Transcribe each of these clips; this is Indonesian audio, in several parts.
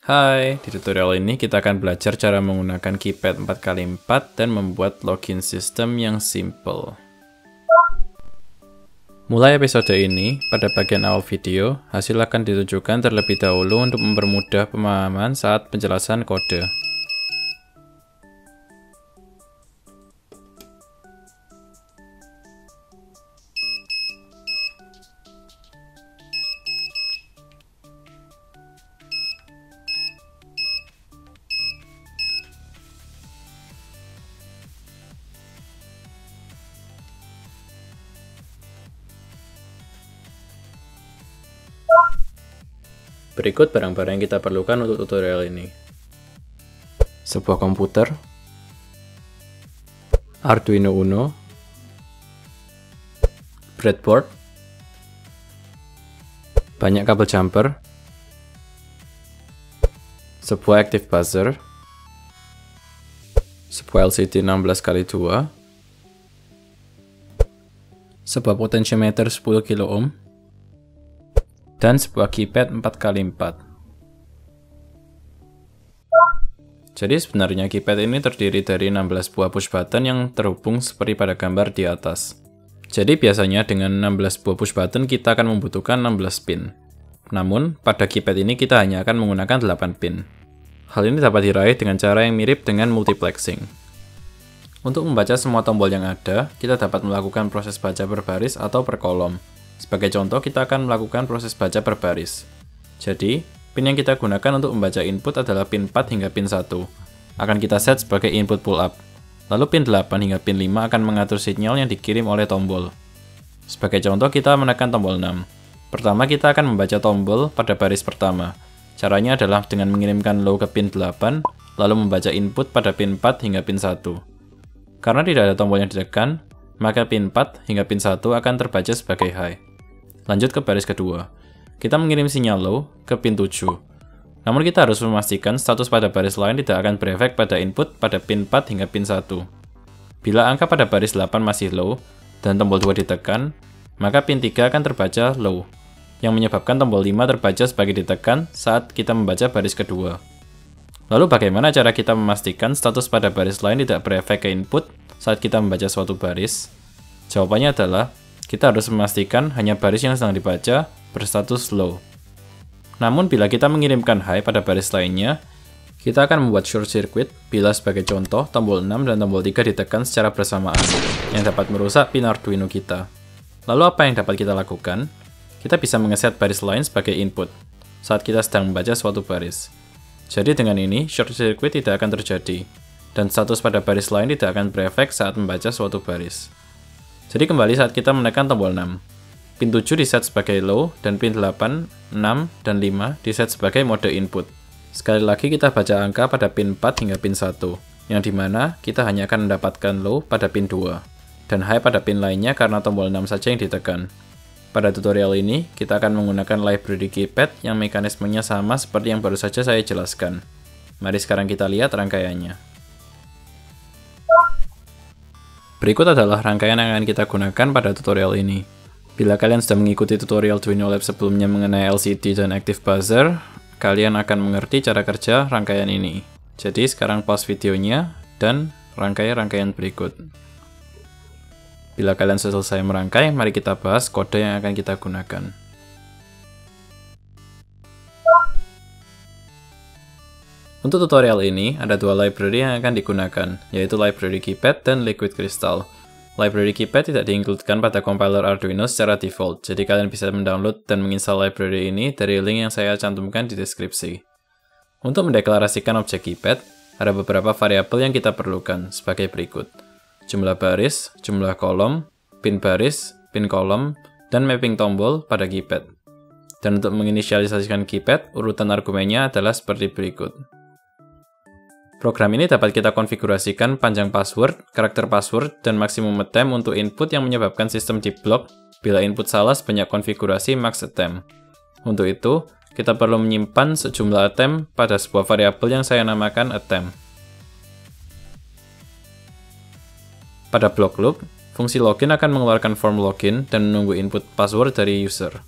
Hai, di tutorial ini kita akan belajar cara menggunakan keypad 4x4 dan membuat login sistem yang simple. Mulai episode ini, pada bagian awal video, hasil akan ditunjukkan terlebih dahulu untuk mempermudah pemahaman saat penjelasan kode. Berikut barang-barang yang kita perlukan untuk tutorial ini. Sebuah komputer, Arduino Uno, breadboard, banyak kabel jumper, sebuah active buzzer, sebuah LCD 16x2, sebuah potentiometer 10 kilo ohm, dan sebuah keypad 4x4. Jadi sebenarnya keypad ini terdiri dari 16 buah push button yang terhubung seperti pada gambar di atas. Jadi biasanya dengan 16 buah push button kita akan membutuhkan 16 pin. Namun pada keypad ini kita hanya akan menggunakan 8 pin. Hal ini dapat diraih dengan cara yang mirip dengan multiplexing. Untuk membaca semua tombol yang ada, kita dapat melakukan proses baca per baris atau per kolom. Sebagai contoh, kita akan melakukan proses baca per baris. Jadi, pin yang kita gunakan untuk membaca input adalah pin 4 hingga pin 1. Akan kita set sebagai input pull up. Lalu pin 8 hingga pin 5 akan mengatur sinyal yang dikirim oleh tombol. Sebagai contoh, kita menekan tombol 6. Pertama, kita akan membaca tombol pada baris pertama. Caranya adalah dengan mengirimkan low ke pin 8, lalu membaca input pada pin 4 hingga pin 1. Karena tidak ada tombol yang ditekan, maka pin 4 hingga pin 1 akan terbaca sebagai high. Lanjut ke baris kedua. Kita mengirim sinyal low ke pin 7. Namun kita harus memastikan status pada baris lain tidak akan berefek pada input pada pin 4 hingga pin 1. Bila angka pada baris 8 masih low dan tombol 2 ditekan, maka pin 3 akan terbaca low, yang menyebabkan tombol 5 terbaca sebagai ditekan saat kita membaca baris kedua. Lalu bagaimana cara kita memastikan status pada baris lain tidak berefek ke input saat kita membaca suatu baris? Jawabannya adalah kita harus memastikan hanya baris yang sedang dibaca berstatus low. Namun bila kita mengirimkan high pada baris lainnya, kita akan membuat short circuit bila sebagai contoh tombol 6 dan tombol 3 ditekan secara bersamaan, yang dapat merusak pin Arduino kita. Lalu apa yang dapat kita lakukan? Kita bisa mengeset baris lain sebagai input saat kita sedang membaca suatu baris. Jadi dengan ini, short circuit tidak akan terjadi, dan status pada baris lain tidak akan berefek saat membaca suatu baris. Jadi kembali saat kita menekan tombol 6. Pin 7 diset sebagai low, dan pin 8, 6, dan 5 diset sebagai mode input. Sekali lagi kita baca angka pada pin 4 hingga pin 1, yang dimana kita hanya akan mendapatkan low pada pin 2, dan high pada pin lainnya karena tombol 6 saja yang ditekan. Pada tutorial ini, kita akan menggunakan library keypad yang mekanismenya sama seperti yang baru saja saya jelaskan. Mari sekarang kita lihat rangkaiannya. Berikut adalah rangkaian yang akan kita gunakan pada tutorial ini. Bila kalian sudah mengikuti tutorial Arduino Lab sebelumnya mengenai LCD dan Active Buzzer, kalian akan mengerti cara kerja rangkaian ini. Jadi sekarang pause videonya dan rangkai rangkaian berikut. Bila kalian sudah selesai merangkai, mari kita bahas kode yang akan kita gunakan. Untuk tutorial ini, ada dua library yang akan digunakan, yaitu library keypad dan liquid crystal. Library keypad tidak diinkludkan pada compiler Arduino secara default, jadi kalian bisa mendownload dan menginstal library ini dari link yang saya cantumkan di deskripsi. Untuk mendeklarasikan objek keypad, ada beberapa variabel yang kita perlukan, sebagai berikut. Jumlah baris, jumlah kolom, pin baris, pin kolom, dan mapping tombol pada keypad. Dan untuk menginisialisasikan keypad, urutan argumennya adalah seperti berikut. Program ini dapat kita konfigurasikan panjang password, karakter password, dan maksimum attempt untuk input yang menyebabkan sistem di-block bila input salah sebanyak konfigurasi max attempt. Untuk itu, kita perlu menyimpan sejumlah attempt pada sebuah variabel yang saya namakan attempt. Pada block loop, fungsi login akan mengeluarkan form login dan menunggu input password dari user.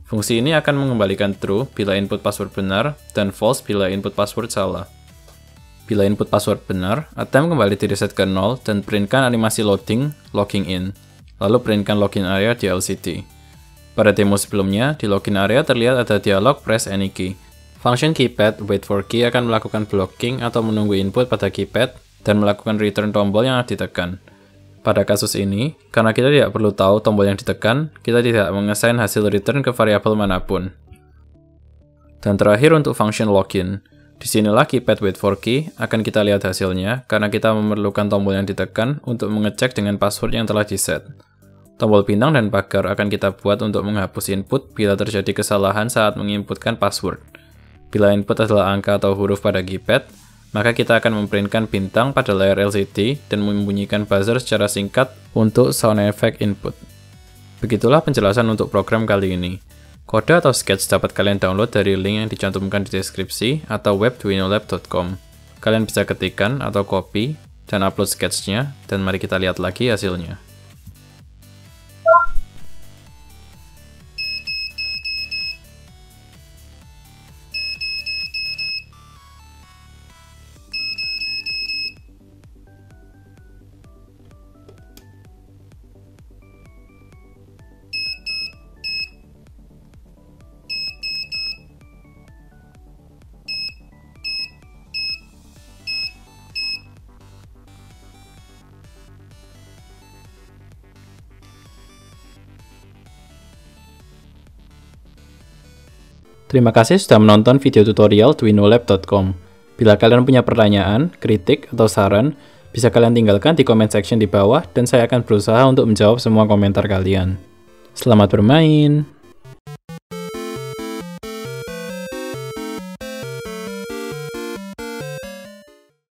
Fungsi ini akan mengembalikan true bila input password benar dan false bila input password salah. Bila input password benar, attempt kembali direset ke 0 dan printkan animasi loading, logging in. Lalu printkan login area di LCD. Pada demo sebelumnya, di login area terlihat ada dialog press any key. Function keypad wait for key akan melakukan blocking atau menunggu input pada keypad dan melakukan return tombol yang ditekan. Pada kasus ini, karena kita tidak perlu tahu tombol yang ditekan, kita tidak mengassign hasil return ke variabel manapun. Dan terakhir untuk function login. Disinilah keypad wait for key akan kita lihat hasilnya karena kita memerlukan tombol yang ditekan untuk mengecek dengan password yang telah diset. Tombol bintang dan pagar akan kita buat untuk menghapus input bila terjadi kesalahan saat menginputkan password. Bila input adalah angka atau huruf pada keypad, maka kita akan memprintkan bintang pada layar LCD dan membunyikan buzzer secara singkat untuk sound effect input. Begitulah penjelasan untuk program kali ini. Kode atau sketch dapat kalian download dari link yang dicantumkan di deskripsi atau web duinolab.com. Kalian bisa ketikkan atau copy dan upload sketchnya, dan mari kita lihat lagi hasilnya. Terima kasih sudah menonton video tutorial duinolab.com. Bila kalian punya pertanyaan, kritik, atau saran, bisa kalian tinggalkan di comment section di bawah dan saya akan berusaha untuk menjawab semua komentar kalian. Selamat bermain!